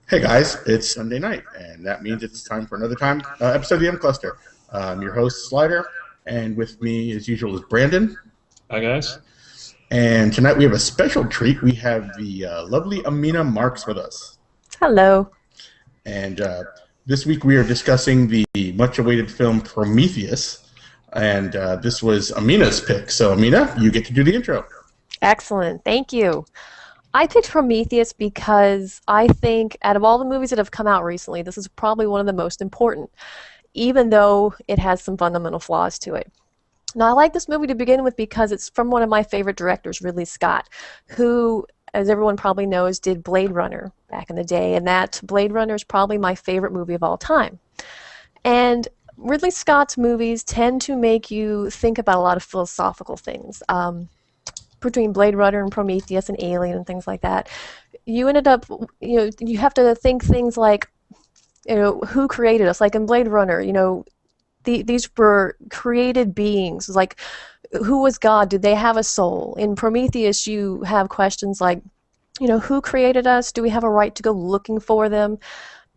Hey guys, it's Sunday night, and that means it's time for another episode of the M Cluster. I'm your host, Slider, and with me, as usual, is Brandon. Hi, guys. And tonight we have a special treat. We have the lovely Amina Marks with us. Hello. And this week we are discussing the much-awaited film Prometheus, and this was Amina's pick. So, Amina, you get to do the intro. Excellent. Thank you. I picked Prometheus because I think out of all the movies that have come out recently, this is probably one of the most important, even though it has some fundamental flaws to it. Now, I like this movie to begin with because it's from one of my favorite directors, Ridley Scott, who, as everyone probably knows, did Blade Runner back in the day, and that Blade Runner is probably my favorite movie of all time. And Ridley Scott's movies tend to make you think about a lot of philosophical things. Between Blade Runner and Prometheus and Alien and things like that, you ended up, you have to think things like, who created us? Like in Blade Runner, these were created beings. Like, who was God? Did they have a soul? In Prometheus, you have questions like, who created us? Do we have a right to go looking for them?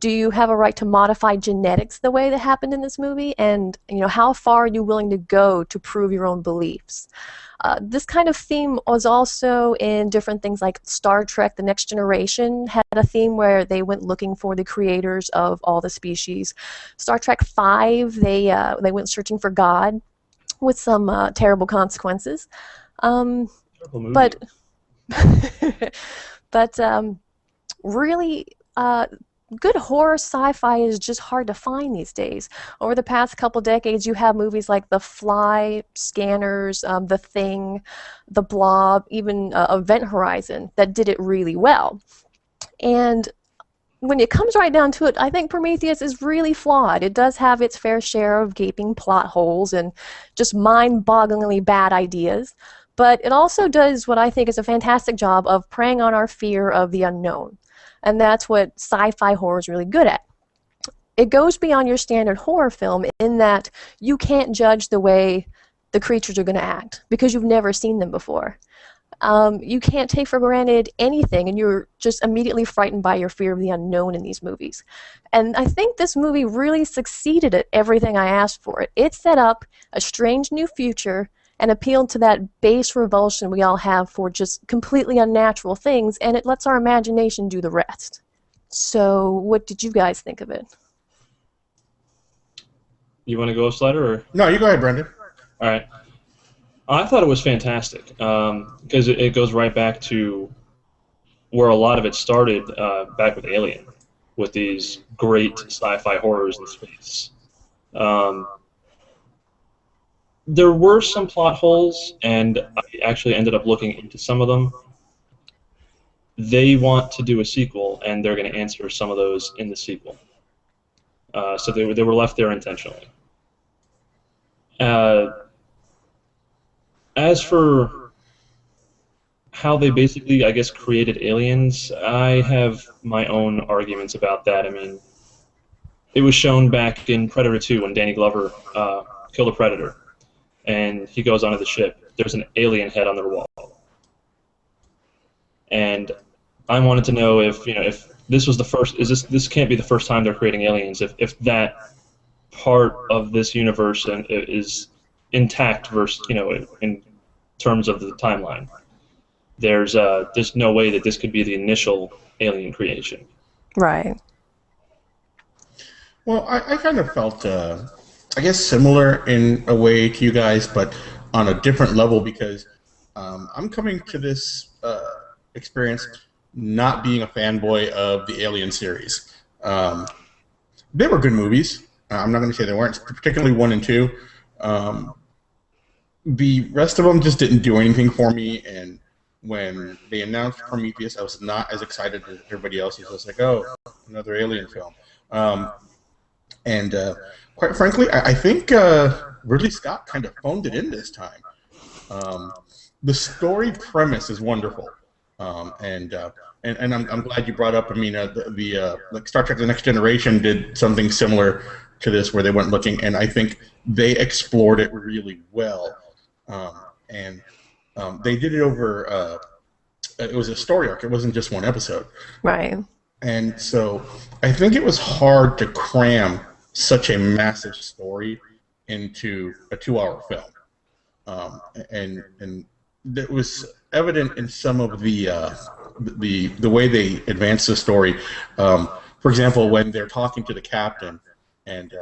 Do you have a right to modify genetics the way that happened in this movie? And, how far are you willing to go to prove your own beliefs? This kind of theme was also in different things like Star Trek: The Next Generation had a theme where they went looking for the creators of all the species. Star Trek V, they went searching for God with some terrible consequences. But really, good horror sci-fi is just hard to find these days. Over the past couple decades, you have movies like The Fly, Scanners, The Thing, The Blob, even Event Horizon that did it really well. And when it comes right down to it, I think Prometheus is really flawed. It does have its fair share of gaping plot holes and just mind-bogglingly bad ideas. But it also does what I think is a fantastic job of preying on our fear of the unknown. And that's what sci-fi horror is really good at. It goes beyond your standard horror film in that you can't judge the way the creatures are going to act because you've never seen them before. You can't take for granted anything, and you're just immediately frightened by your fear of the unknown in these movies. And I think this movie really succeeded at everything I asked for it. It set up a strange new future and appealed to that base revulsion we all have for just completely unnatural things, and it lets our imagination do the rest. So, what did you guys think of it? You want to go, Slider? Or? No, you go ahead, Brandon. All right. I thought it was fantastic because it goes right back to where a lot of it started back with Alien, with these great sci-fi horrors in space. There were some plot holes, and I actually ended up looking into some of them. They want to do a sequel, and they're going to answer some of those in the sequel. So they were left there intentionally. As for how they basically, I guess, created aliens, I have my own arguments about that. I mean, it was shown back in Predator 2 when Danny Glover killed a predator. And he goes onto the ship. There's an alien head on the wall, and I wanted to know if this was the first. This can't be the first time they're creating aliens. If that part of this universe is intact versus in terms of the timeline, there's no way that this could be the initial alien creation. Right. Well, I kind of felt, I guess, similar in a way to you guys, but on a different level because I'm coming to this experience not being a fanboy of the Alien series. They were good movies. I'm not going to say they weren't, particularly 1 and 2. The rest of them just didn't do anything for me, and when they announced Prometheus, I was not as excited as everybody else. It was like, oh, another Alien film. And quite frankly, I think Ridley Scott kind of phoned it in this time. The story premise is wonderful, and I'm glad you brought up. I mean, like Star Trek: The Next Generation did something similar to this, where they went looking, and I think they explored it really well. And they did it over. It was a story arc. It wasn't just one episode. Right. And so I think it was hard to cram such a massive story into a 2-hour film. And it was evident in some of the way they advance the story. For example, when they're talking to the captain, and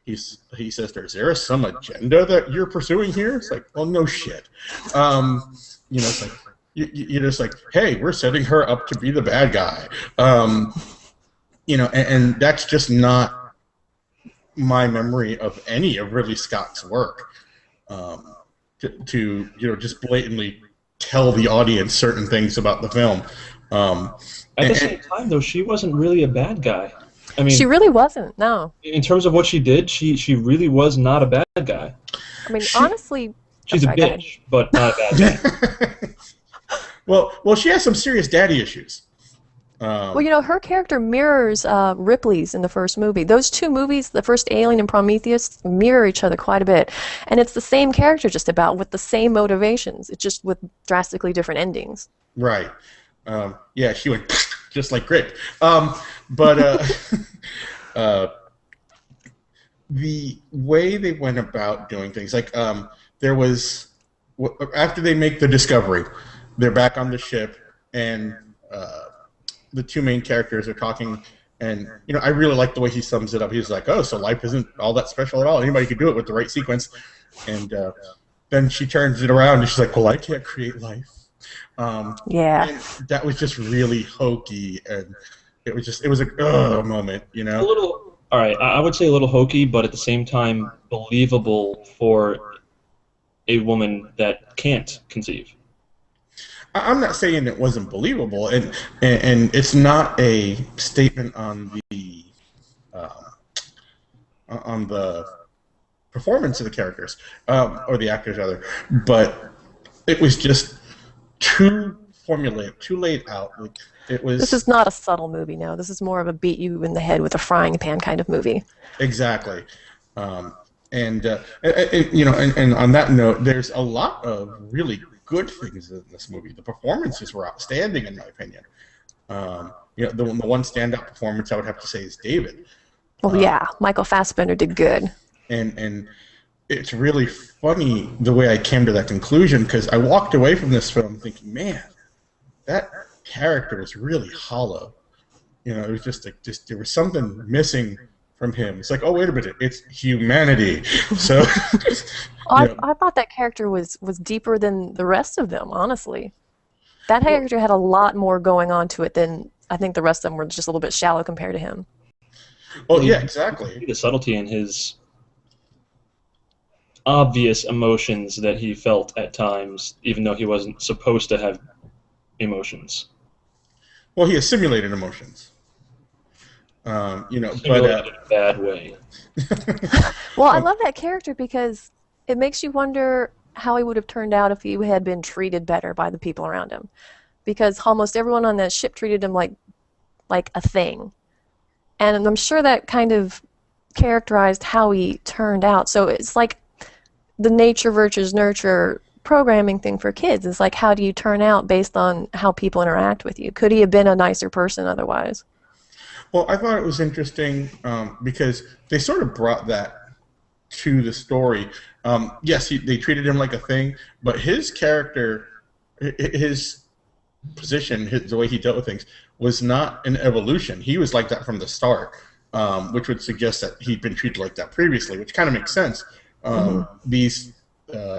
he says, "Is there some agenda that you're pursuing here?" It's like, well, no shit. It's like you're just like, hey, we're setting her up to be the bad guy. And that's just not my memory of any of Ridley Scott's work. To just blatantly tell the audience certain things about the film. At the same time, though, she wasn't really a bad guy. I mean, she really wasn't. No. In terms of what she did, she really was not a bad guy. I mean, honestly, she's a bitch, but not a bad guy. Well, she has some serious daddy issues. Well, her character mirrors Ripley's in the first movie. Those two movies, the first Alien and Prometheus, mirror each other quite a bit. And it's the same character just about, with the same motivations. It's just with drastically different endings. Right. Yeah, she went just like Grape. But the way they went about doing things, like there was, after they make the discovery, they're back on the ship, and the two main characters are talking, and I really like the way he sums it up. He's like, "Oh, so life isn't all that special at all. Anybody could do it with the right sequence." And then she turns it around and she's like, "Well, I can't create life." Yeah. And that was just really hokey, and it was a moment, A little, all right. I would say a little hokey, but at the same time believable for a woman that can't conceive. I'm not saying it wasn't believable, and it's not a statement on the performance of the characters, or the actors rather, but it was just too formulaic, too laid out. This is not a subtle movie. No, this is more of a beat you in the head with a frying pan kind of movie. Exactly. And on that note, there's a lot of really good things in this movie. The performances were outstanding, in my opinion. The one standout performance I would have to say is David. Well, yeah, Michael Fassbender did good. And it's really funny the way I came to that conclusion, because I walked away from this film thinking, man, that character was really hollow. It was just there was something missing from him. It's like, oh, wait a minute, it's humanity. So I thought that character was deeper than the rest of them, honestly. That character had a lot more going on to it than I think the rest of them were just a little bit shallow compared to him. Oh, yeah, exactly. The subtlety in his obvious emotions that he felt at times, even though he wasn't supposed to have emotions. Well, he has simulated emotions. But in a bad way. Well, I love that character because it makes you wonder how he would have turned out if he had been treated better by the people around him. Because almost everyone on that ship treated him like a thing. And I'm sure that kind of characterized how he turned out. So it's like the nature versus nurture programming thing for kids. It's like, how do you turn out based on how people interact with you? Could he have been a nicer person otherwise? Well, I thought it was interesting because they sort of brought that to the story. Yes, they treated him like a thing, but his character, his position, the way he dealt with things, was not an evolution. He was like that from the start, which would suggest that he'd been treated like that previously, which kind of makes sense. These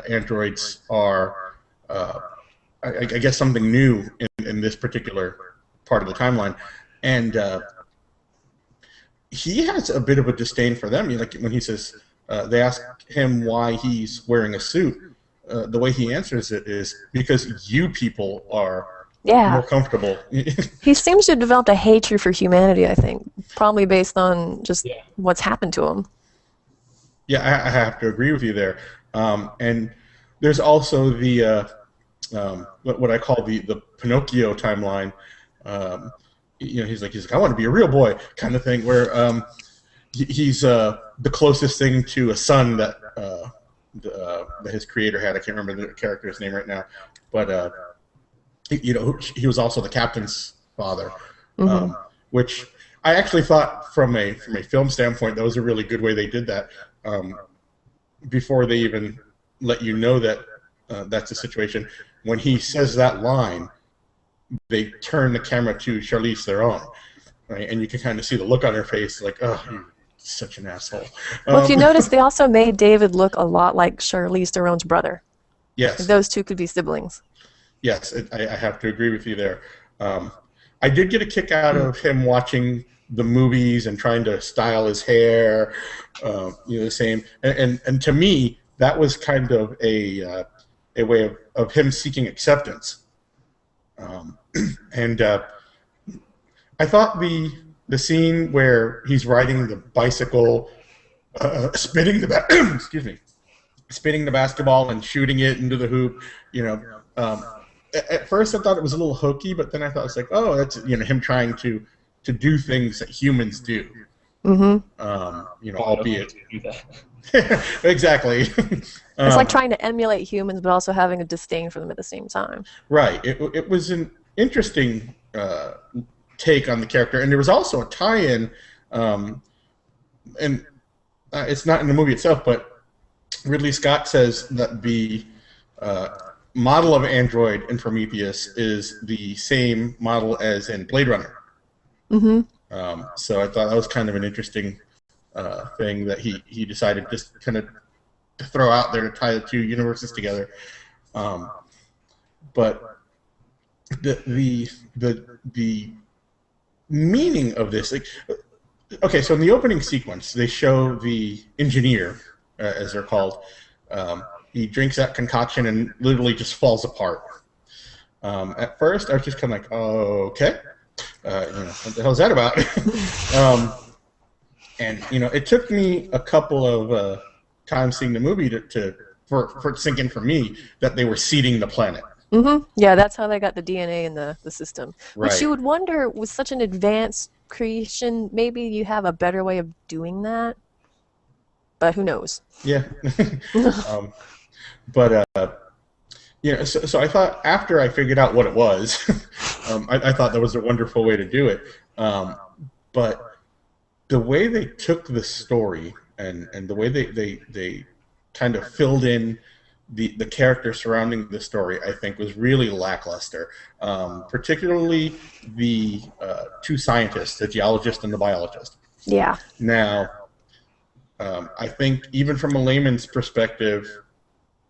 androids are, I guess, something new in this particular part of the timeline. And he has a bit of a disdain for them. Like when he says, they ask him why he's wearing a suit, the way he answers it is, because you people are more comfortable. He seems to have developed a hatred for humanity, I think, probably based on just what's happened to him. Yeah, I have to agree with you there. And there's also the what I call the Pinocchio timeline. He's like, I want to be a real boy kind of thing, where he's the closest thing to a son that his creator had. I can't remember the character's name right now, but he was also the captain's father. which I actually thought from a film standpoint that was a really good way they did that. Before they even let you know that that's the situation, when he says that line, they turn the camera to Charlize Theron, right? And you can kind of see the look on her face, like, oh, you're such an asshole. Well, if you notice, they also made David look a lot like Charlize Theron's brother. Yes. Those two could be siblings. Yes, I have to agree with you there. I did get a kick out of him watching the movies and trying to style his hair, the same. And to me, that was kind of a way of him seeking acceptance. And I thought the scene where he's riding the bicycle, spinning the spinning the basketball and shooting it into the hoop, at first I thought it was a little hokey, but then I thought it's like, oh, that's him trying to do things that humans do. Mm-hmm. Albeit do that. Exactly. It's like trying to emulate humans, but also having a disdain for them at the same time. Right. It was an interesting take on the character, and there was also a tie-in, and it's not in the movie itself, but Ridley Scott says that the model of android in Prometheus is the same model as in Blade Runner. Mm-hmm. So I thought that was kind of an interesting thing that he decided just kind of to throw out there to tie the two universes together. But the meaning of this, okay, so in the opening sequence, they show the engineer, as they're called. He drinks that concoction and literally just falls apart. At first, I was just kind of like, oh, okay. What the hell is that about? And it took me a couple of times seeing the movie for it to sink in for me that they were seeding the planet. Mm-hmm. Yeah, that's how they got the DNA in the system. Right. Which you would wonder, with such an advanced creation, maybe you have a better way of doing that. But who knows? Yeah. So I thought after I figured out what it was, I thought that was a wonderful way to do it. But the way they took the story and the way they kind of filled in the characters surrounding the story, I think, was really lackluster. Particularly the two scientists, the geologist and the biologist. Yeah. Now, I think even from a layman's perspective,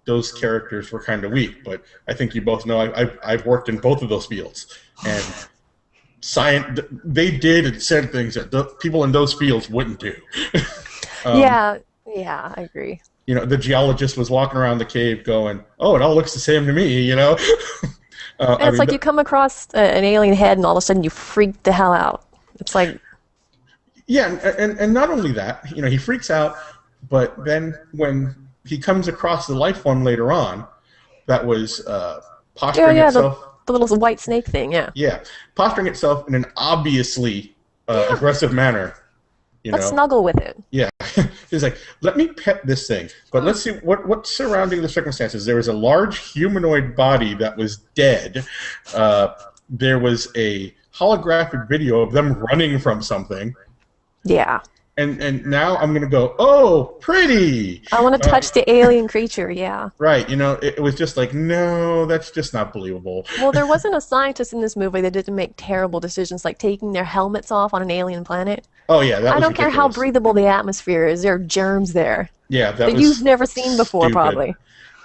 those characters were kind of weak. But I think you both know I've worked in both of those fields, and they did and said things that people in those fields wouldn't do. Yeah, I agree. The geologist was walking around the cave going, "Oh, it all looks the same to me," And it's like you come across an alien head, and all of a sudden you freak the hell out. It's like, yeah, and not only that, he freaks out, but then when he comes across the life form later on, that was posturing itself. The little white snake thing, yeah. Yeah, posturing itself in an obviously aggressive manner. Let's snuggle with it. Yeah, he's like, let me pet this thing, but let's see what's surrounding the circumstances. There was a large humanoid body that was dead. There was a holographic video of them running from something. Yeah. And now I'm gonna go, oh, pretty. I want to touch the alien creature. Yeah. Right. It was just like, no, that's just not believable. Well, there wasn't a scientist in this movie that didn't make terrible decisions, like taking their helmets off on an alien planet. Oh yeah, that was I don't care how ridiculous. breathable the atmosphere is. There are germs there. Yeah, that was you've never seen before, stupid. probably.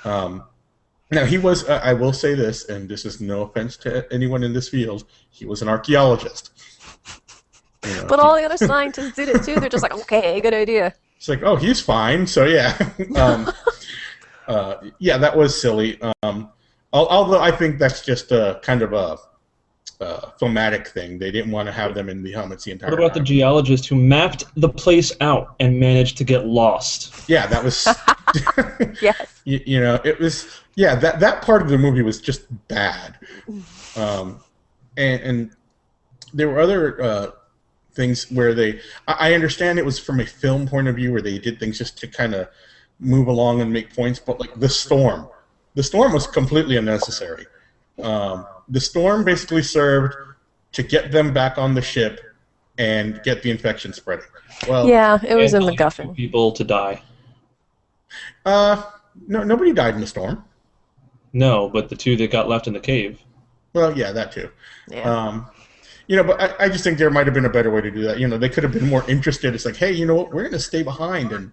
Now he was. I will say this, and this is no offense to anyone in this field. He was an archaeologist. But all the other scientists did it too. They're just like, okay, good idea. It's like, oh, he's fine. So yeah, yeah, that was silly. Although I think that's just a kind of a thematic thing. They didn't want to have them in the helmets the entire time. What about the geologist who mapped the place out and managed to get lost? Yeah, that was. Yes. It was. Yeah, that part of the movie was just bad. And there were other things where I understand it was from a film point of view where they did things just to kind of move along and make points, but like the storm was completely unnecessary. The storm basically served to get them back on the ship and get the infection spreading. Well, Yeah, it was a And only 2 MacGuffin. people to die. uh, no, nobody died in the storm. No, but the 2 that got left in the cave. Well, yeah, that too. Yeah. Um, but I just think there might have been a better way to do that. They could have been more interested. It's like, hey, you know what? We're going to stay behind and,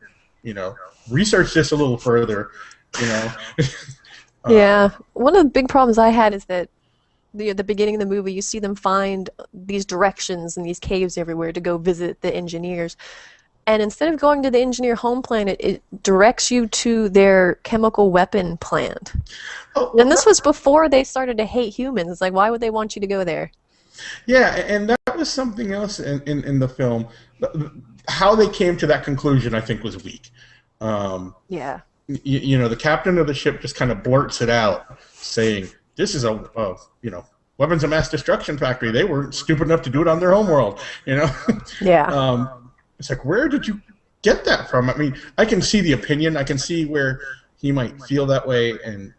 research this a little further. You know. Yeah. One of the big problems I had is that the beginning of the movie, you see them find these directions and these caves everywhere to go visit the engineers. And instead of going to the engineer home planet, it directs you to their chemical weapon plant. Oh, well, And this was before they started to hate humans. It's like, why would they want you to go there? yeah, and that was something else in the film. How they came to that conclusion, I think, was weak. Yeah. The captain of the ship just kind of blurts it out, saying, "This is a weapons of mass destruction factory. They weren't stupid enough to do it on their home world." Yeah. It's like, where did you get that from? I mean, I can see the opinion. I can see where he might feel that way and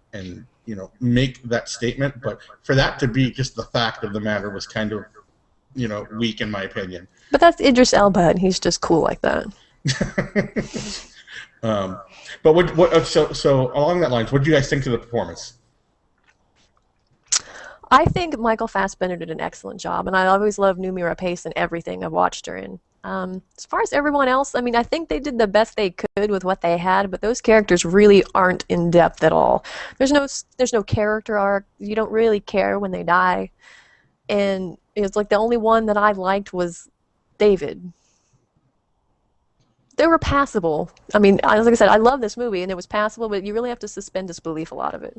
make that statement. But for that to be just the fact of the matter was kind of, weak in my opinion. But that's Idris Elba, and he's just cool like that. But so along that lines, what do you guys think of the performance? I think Michael Fassbender did an excellent job, and I always loved Numira Pace in everything I've watched her in. As far as everyone else, I mean, I think they did the best they could with what they had, but those characters really aren't in depth at all. There's no character arc. You don't really care when they die, and it's like the only one that I liked was David. They were passable. I mean, like I said, I love this movie, and it was passable, but you really have to suspend disbelief a lot of it.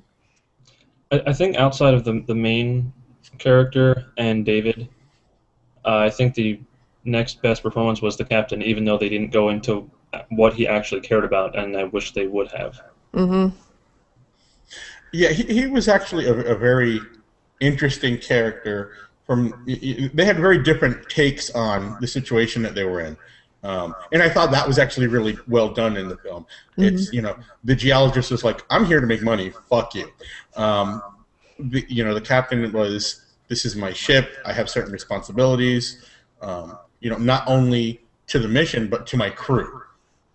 I think outside of the main character and David, I think the next best performance was the captain, even though they didn't go into what he actually cared about, and I wish they would have. Mm-hmm. Yeah, he was actually a very interesting character. They had very different takes on the situation that they were in. And I thought that was actually really well done in the film. Mm-hmm. It's, the geologist was like, I'm here to make money, fuck you. The captain was, this is my ship, I have certain responsibilities, not only to the mission, but to my crew.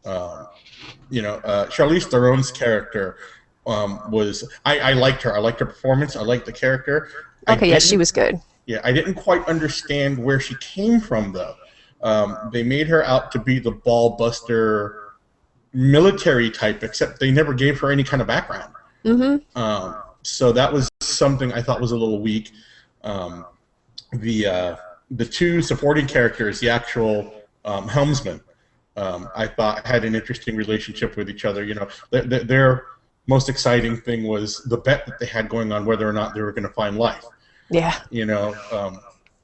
Charlize Theron's character was, I liked her. I liked her performance. I liked the character. Okay, yes, she was good. Yeah, I didn't quite understand where she came from, though. They made her out to be the ball buster military type, except they never gave her any kind of background. Mm-hmm. So that was something I thought was a little weak. The 2 supporting characters, the actual helmsmen, I thought had an interesting relationship with each other. Their most exciting thing was the bet that they had going on whether or not they were going to find life. Yeah.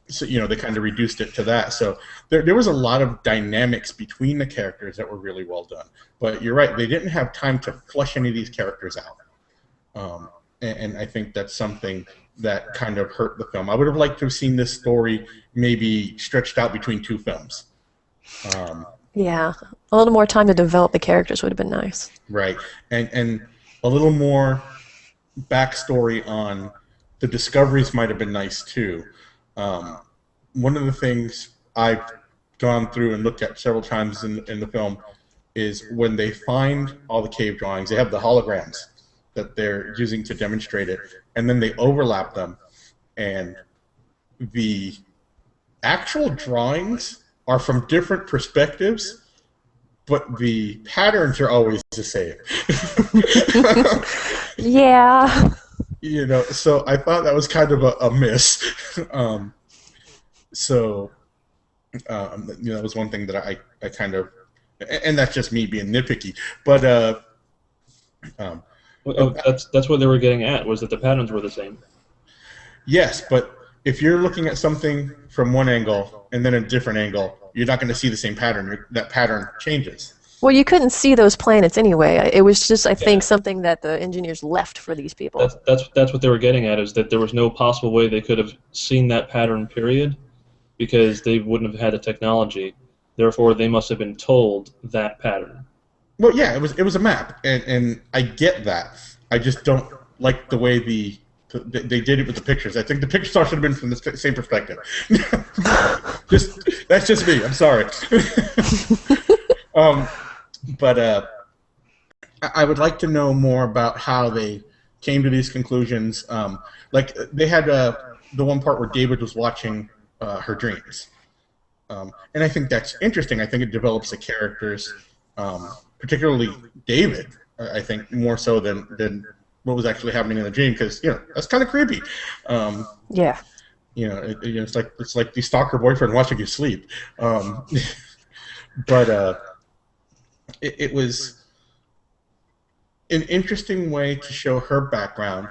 So they kind of reduced it to that. So there was a lot of dynamics between the characters that were really well done. But you're right, they didn't have time to flesh any of these characters out. And I think that's something that kind of hurt the film. I would have liked to have seen this story maybe stretched out between 2 films. Yeah, a little more time to develop the characters would have been nice. Right, and a little more backstory on the discoveries might have been nice too. One of the things I've gone through and looked at several times in the film is when they find all the cave drawings, they have the holograms that they're using to demonstrate it, and then they overlap them, and the actual drawings are from different perspectives, but the patterns are always the same. Yeah. So I thought that was kind of a miss. That was one thing that I kind of, and that's just me being nitpicky, but that's what they were getting at, was that the patterns were the same. yes, but if you're looking at something from one angle and then a different angle, you're not going to see the same pattern. That pattern changes. Well, you couldn't see those planets anyway. It was just, I think, something that the engineers left for these people. That's what they were getting at, is that there was no possible way they could have seen that pattern, period, because they wouldn't have had the technology. Therefore, they must have been told that pattern. Well, yeah, it was a map, and I get that. I just don't like the way they did it with the pictures. I think the pictures should have been from the same perspective. That's just me. I'm sorry. But I would like to know more about how they came to these conclusions. Like they had the one part where David was watching her dreams, and I think that's interesting. I think it develops the characters, particularly David. I think more so than what was actually happening in the dream, because that's kind of creepy. Yeah. It's like the stalker boyfriend watching you sleep. But it was an interesting way to show her background,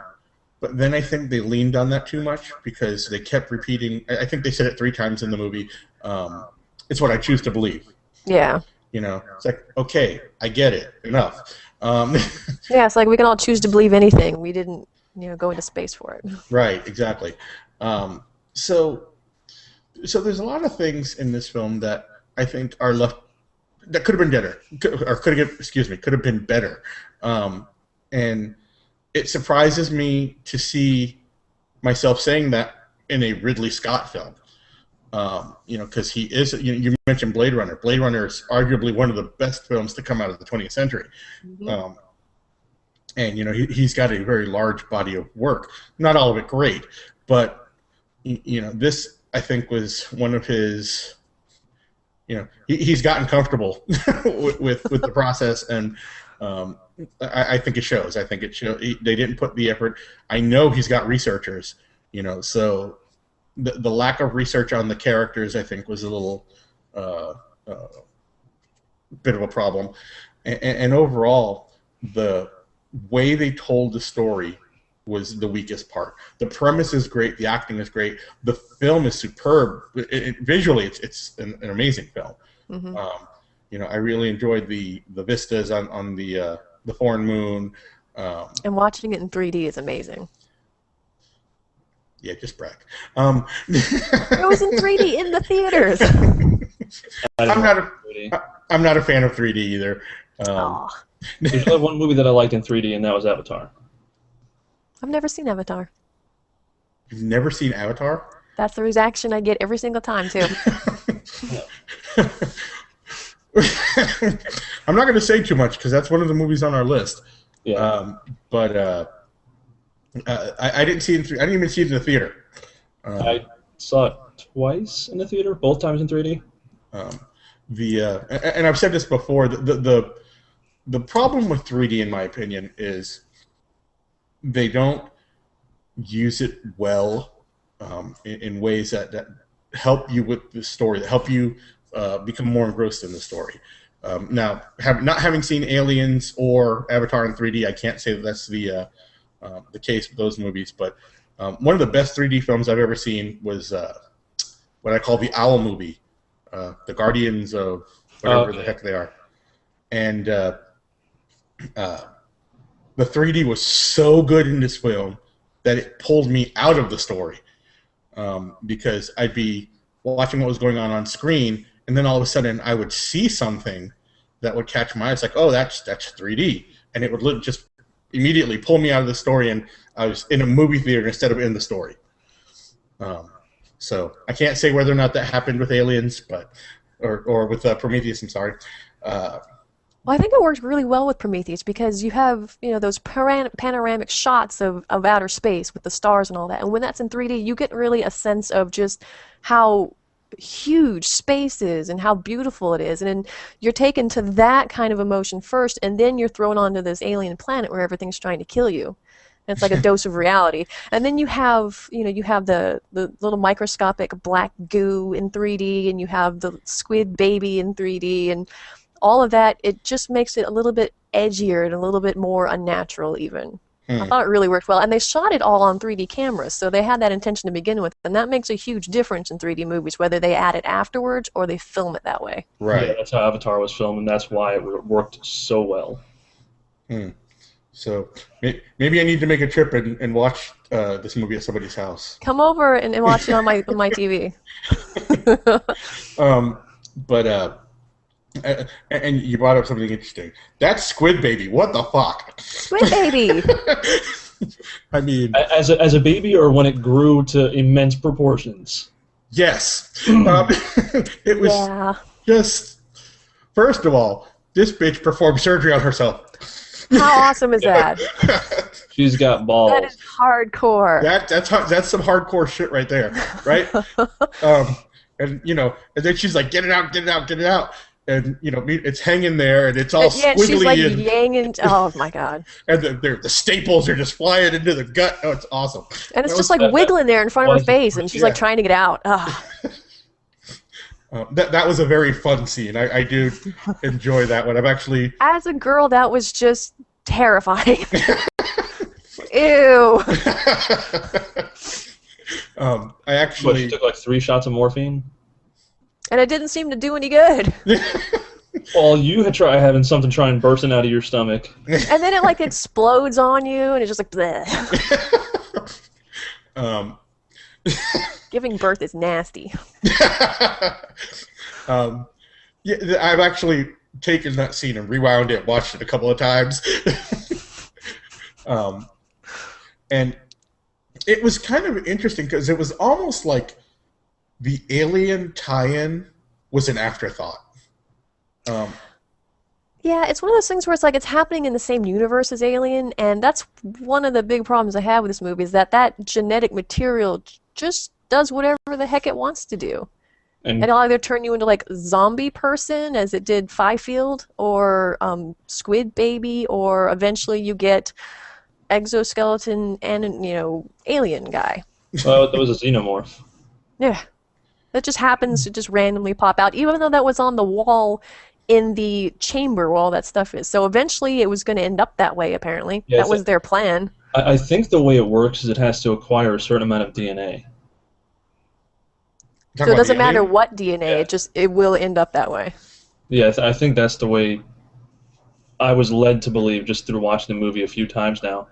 but then I think they leaned on that too much because they kept repeating. I think they said it 3 times in the movie. It's what I choose to believe. Yeah. It's like, okay, I get it. Enough. Yeah, it's like we can all choose to believe anything. We didn't, go into space for it. Right, exactly. So there's a lot of things in this film that I think are left that could have been better, could have been better. And it surprises me to see myself saying that in a Ridley Scott film. Because he is, you mentioned Blade Runner. Blade Runner is arguably one of the best films to come out of the 20th century. Mm-hmm. And he's got a very large body of work. Not all of it great, but this I think was one of his. He's gotten comfortable with the process, and I think it shows. I think it shows. They didn't put the effort. I know he's got researchers, so the lack of research on the characters, I think, was a little bit of a problem. And overall, the way they told the story was the weakest part. The premise is great. The acting is great. The film is superb. Visually, it's an amazing film. Mm-hmm. I really enjoyed the vistas on the foreign moon. And watching it in 3D is amazing. Yeah, just brag. It was in 3D in the theaters. I'm not a fan of 3D either. There's only one movie that I liked in 3D, and that was Avatar. I've never seen Avatar. You've never seen Avatar? That's the reaction I get every single time, too. I'm not going to say too much because that's one of the movies on our list. Yeah. But I didn't see it. I didn't even see it in the theater. I saw it twice in the theater, both times in 3D. And I've said this before. The problem with 3D, in my opinion, is they don't use it well in ways that help you with the story, that help you become more engrossed in the story. Now, not having seen Aliens or Avatar in 3D, I can't say that that's the case with those movies. But one of the best 3D films I've ever seen was what I call the Owl movie, the Guardians of whatever the heck they are, and the 3D was so good in this film that it pulled me out of the story, because I'd be watching what was going on screen, and then all of a sudden I would see something that would catch my eye. It's like, oh, that's 3D, and it would just immediately pull me out of the story, and I was in a movie theater instead of in the story. So I can't say whether or not that happened with Aliens, but or with Prometheus. I'm sorry. Well, I think it worked really well with Prometheus because you have, those panoramic shots of outer space with the stars and all that. And when that's in 3D, you get really a sense of just how huge space is and how beautiful it is. And then you're taken to that kind of emotion first, and then you're thrown onto this alien planet where everything's trying to kill you. And it's like a dose of reality. And then you have the little microscopic black goo in 3D, and you have the squid baby in 3D, and all of that, it just makes it a little bit edgier and a little bit more unnatural even. I thought it really worked well. And they shot it all on 3D cameras, so they had that intention to begin with. And that makes a huge difference in 3D movies, whether they add it afterwards or they film it that way. Right. Yeah, that's how Avatar was filmed, and that's why it worked so well. So maybe I need to make a trip and watch this movie at somebody's house. Come over and watch it on my TV. And you brought up something interesting. That's Squid Baby. What the fuck? Squid Baby. I mean, as a baby, or when it grew to immense proportions. Yes. It was Yeah. just, first of all, this bitch performed surgery on herself. How awesome is that? She's got That is balls. hardcore. That's some hardcore shit right there, right? And and then she's like, get it out, get it out, get it out, and it's hanging there, and it's all Yeah, and she's like squiggly, and yanging. Oh my god! and the staples are just flying into the gut. Oh, it's awesome. And it's That just was- like wiggling there in front of her was- face, and she's like yeah. trying to get out. Ah. that was a very fun scene. I do enjoy that one. I've actually As a girl, that was just terrifying. Ew. I But she actually took like 3 shots of morphine. And it didn't seem to do any good. Well, you had tried having something try and bursting out of your stomach. And then it like explodes on you, and it's just like bleh. um, Giving birth is nasty. yeah, I've actually taken that scene and rewound it, watched it a couple of times. And it was kind of interesting because it was almost like the Alien tie-in was an afterthought. Yeah, it's one of those things where it's like it's happening in the same universe as Alien, and that's one of the big problems I have with this movie is that genetic material just does whatever the heck it wants to do. And It'll either turn you into like zombie person, as it did Fifield, or squid baby, or eventually you get exoskeleton and alien guy. well, that was a xenomorph. Yeah, that just happens to just randomly pop out, even though that was on the wall in the chamber where all that stuff is. So eventually it was going to end up that way, apparently. Yeah, That was their plan. I think the way it works is it has to acquire a certain amount of DNA. So it doesn't matter what DNA, Yeah. it will end up that way. Yeah, I think that's the way I was led to believe just through watching the movie a few times now.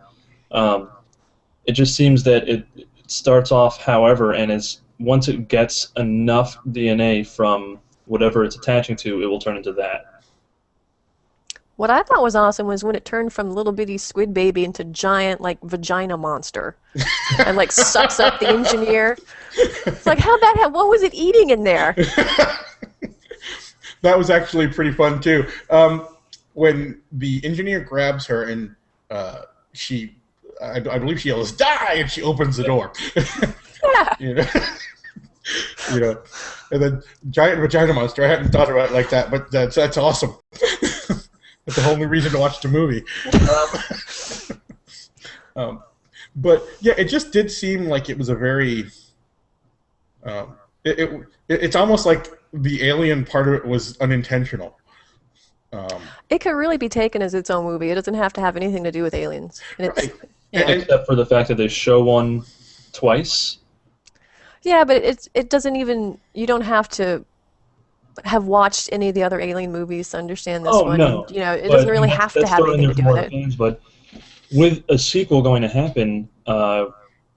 It just seems that it starts off however, and once it gets enough DNA from whatever it's attaching to, it will turn into that. What I thought was awesome was when it turned from little bitty squid baby into giant like vagina monster, and like sucks up the engineer. It's like how'd that happen? What was it eating in there? That was actually pretty fun too. When the engineer grabs her and I believe she yells "die" and she opens the door. Yeah. And then giant vagina monster. I hadn't thought about it like that, but that's awesome. That's the only reason to watch the movie. But yeah, it just did seem like it was a very. It's almost like the alien part of it was unintentional. It could really be taken as its own movie. It doesn't have to have anything to do with aliens. And it's, Right. yeah. Except for the fact that they show one twice. Yeah, but it doesn't even. You don't have to have watched any of the other Alien movies to understand this one. No. It doesn't really have to that's have throwing anything to there do for with more it. fans, but with a sequel going to happen, and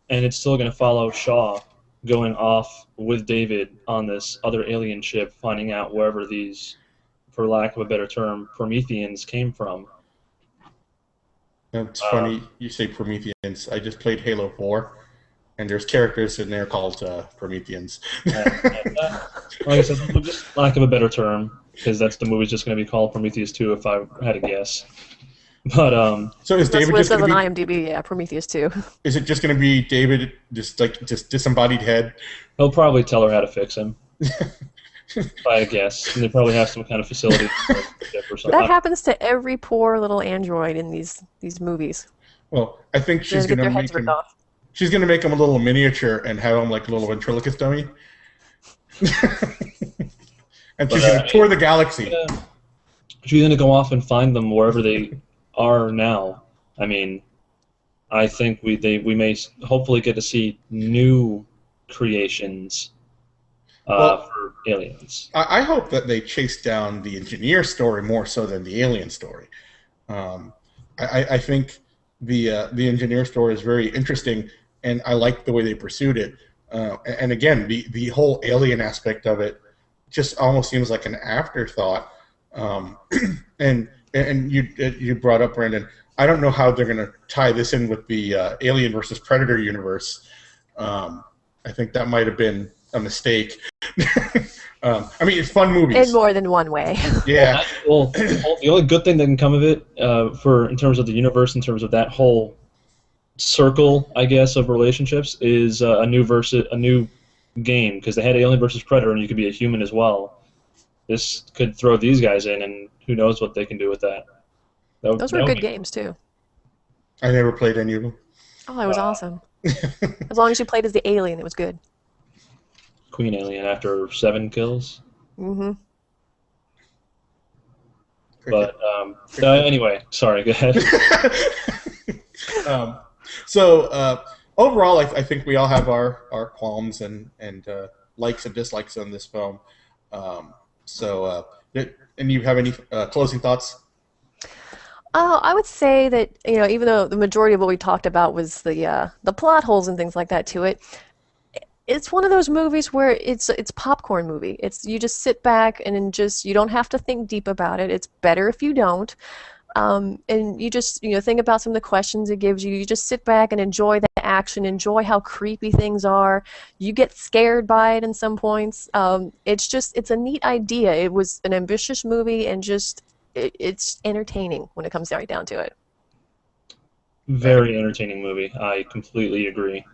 it's still going to follow Shaw going off with David on this other alien ship, finding out wherever these, for lack of a better term, Prometheans came from. It's funny you say Prometheans. I just played Halo 4, and there's characters in there called Prometheans. Like I said, just lack of a better term, because that's the movie's just going to be called Prometheus 2 if I had to guess. But So is That's David what it just says going on to be? IMDb. Yeah, Prometheus 2. Is it just going to be David, just disembodied head? he'll probably tell her how to fix him. I guess. And they probably have some kind of facility or something. That happens to every poor little android in these movies. Well, I think They she's get going to their make heads ripped him. off. She's going to make him a little miniature and have him like a little ventriloquist dummy. And she's going to tour the galaxy. She's going to go off and find them wherever they are now. I mean, I think we may hopefully get to see new creations for aliens. I hope that they chase down the engineer story more so than the alien story. I think the engineer story is very interesting, and I like the way they pursued it. And again, the whole alien aspect of it just almost seems like an afterthought. And you brought up, Brandon, I don't know how they're going to tie this in with the Alien versus Predator universe. I think that might have been a mistake. I mean, it's fun movies. In more than one way. Yeah. Well, the only good thing that can come of it, in terms of the universe, in terms of that whole circle, I guess, of relationships, is a new game, because they had Alien versus Predator, and you could be a human as well. This could throw these guys in, and who knows what they can do with that. Those were good games too. I never played any of them. Oh, it was awesome. As long as you played as the alien, it was good. Queen Alien after 7 kills. Mm-hmm. But anyway, sorry, go ahead. Overall, I think we all have our qualms and likes and dislikes on this film. And you have any closing thoughts? I would say that, even though the majority of what we talked about was the plot holes and things like that to it, it's one of those movies where it's popcorn movie. You just sit back and you don't have to think deep about it. It's better if you don't. And you just think about some of the questions it gives you. You just sit back and enjoy the action, enjoy how creepy things are. You get scared by it in some points. It's a neat idea. It was an ambitious movie, and it's entertaining when it comes right down to it. Very entertaining movie. I completely agree.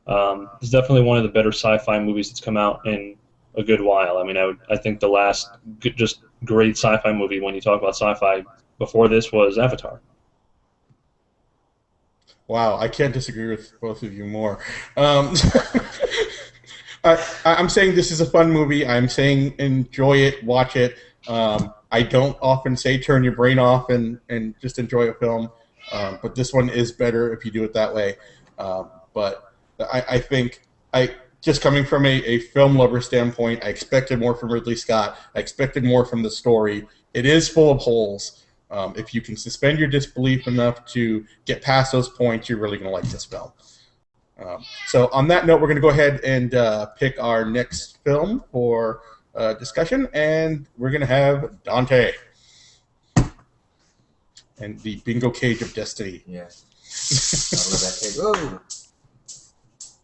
It's definitely one of the better sci-fi movies that's come out in a good while. I mean, I think the last just great sci-fi movie, when you talk about sci-fi, before this was Avatar. Wow, I can't disagree with both of you more. I'm saying this is a fun movie. I'm saying enjoy it, watch it. I don't often say turn your brain off and just enjoy a film, but this one is better if you do it that way. But I think just coming from a film lover standpoint, I expected more from Ridley Scott. I expected more from the story. It is full of holes. If you can suspend your disbelief enough to get past those points, you're really going to like this film. So on that note, we're going to go ahead and pick our next film for discussion, and we're going to have Dante and the bingo cage of destiny. Yes. I love that cage. Whoa.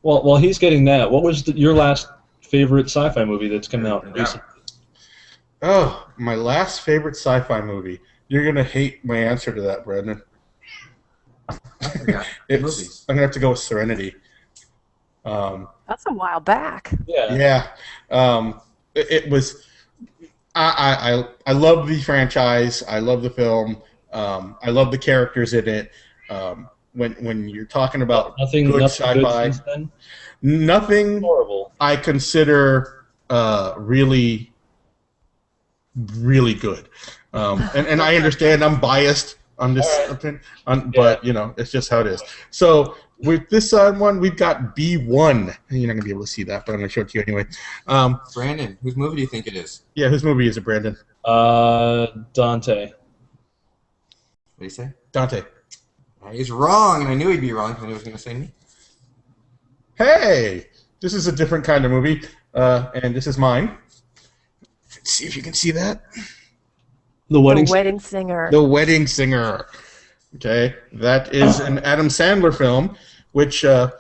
Well, while he's getting that, what was your last favorite sci-fi movie that's come out recently? Oh, my last favorite sci-fi movie. You're going to hate my answer to that, Brendan. I'm going to have to go with Serenity. That's a while back. Yeah. It was... I love the franchise. I love the film. I love the characters in it. When you're talking about good sci-fi, nothing horrible. I consider really, really good. And I understand I'm biased on this, but it's just how it is. So with this one, we've got B1. You're not gonna be able to see that, but I'm gonna show it to you anyway. Brandon, whose movie do you think it is? Yeah, whose movie is it, Brandon? Dante. What do you say? Dante. He's wrong, and I knew he'd be wrong because he was going to say me. Hey, this is a different kind of movie, and this is mine. Let's see if you can see that. The Wedding Singer. The Wedding Singer. Okay, that is an Adam Sandler film, which I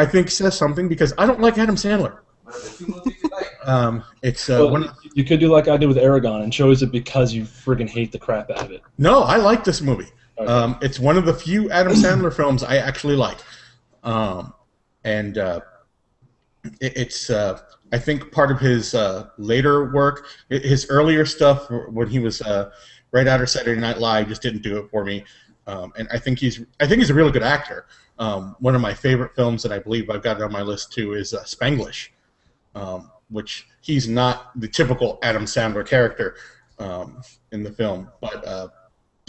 think says something because I don't like Adam Sandler. What are the two movies you like? It's you could do like I did with Aragon and chose it because you friggin' hate the crap out of it. No, I like this movie. Okay. It's one of the few Adam Sandler films I actually like, it's I think part of his later work. His earlier stuff when he was right after Saturday Night Live just didn't do it for me, and I think he's a really good actor. One of my favorite films that I believe I've got it on my list too is Spanglish, which he's not the typical Adam Sandler character in the film, but.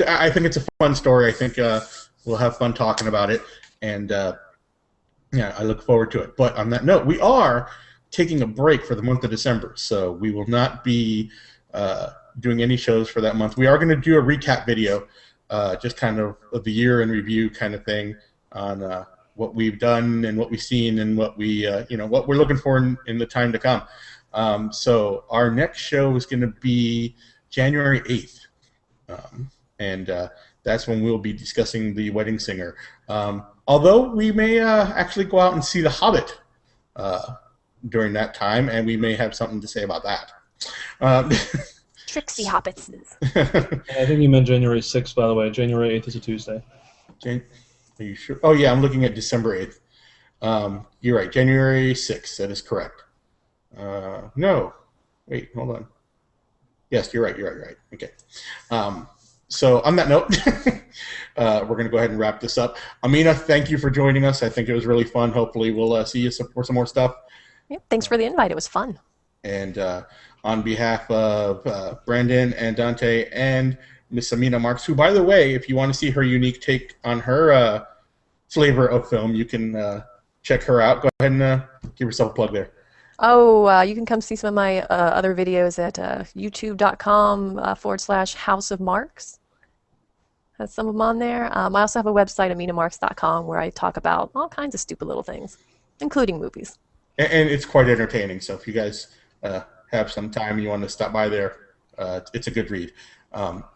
I think it's a fun story. I think we'll have fun talking about it, and I look forward to it. But on that note, we are taking a break for the month of December, so we will not be doing any shows for that month. We are going to do a recap video, just kind of the year in review kind of thing on what we've done and what we've seen and what we what we're looking for in the time to come. So our next show is going to be January 8th. And that's when we'll be discussing The Wedding Singer. Although we may actually go out and see The Hobbit during that time, and we may have something to say about that. Um, Trixie Hobbitses. I think you meant January 6th, by the way. January 8th is a Tuesday. Are you sure? Oh yeah, I'm looking at December 8th. You're right, January 6th. That is correct. No, wait, hold on. Yes, you're right. You're right. Okay. So on that note, we're going to go ahead and wrap this up. Amina, thank you for joining us. I think it was really fun. Hopefully, we'll see you for some more stuff. Yep, thanks for the invite. It was fun. And on behalf of Brandon and Dante and Miss Amina Marks, who, by the way, if you want to see her unique take on her flavor of film, you can check her out. Go ahead and give yourself a plug there. Oh, you can come see some of my other videos at youtube.com/House of Marks. Has some of them on there. I also have a website, aminamarks.com, where I talk about all kinds of stupid little things, including movies. And it's quite entertaining. So if you guys have some time and you want to stop by there, it's a good read.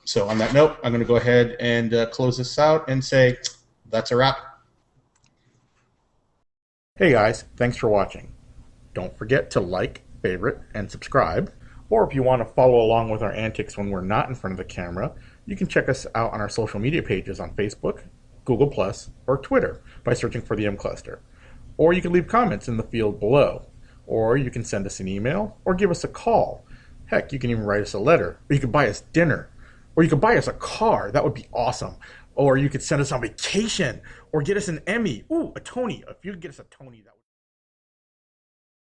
So on that note, I'm going to go ahead and close this out and say that's a wrap. Hey guys, thanks for watching. Don't forget to like, favorite, and subscribe. Or if you want to follow along with our antics when we're not in front of the camera, you can check us out on our social media pages on Facebook, Google+, or Twitter by searching for the M Cluster. Or you can leave comments in the field below. Or you can send us an email or give us a call. Heck, you can even write us a letter. Or you can buy us dinner. Or you could buy us a car. That would be awesome. Or you could send us on vacation. Or get us an Emmy. Ooh, a Tony. If you could get us a Tony, that would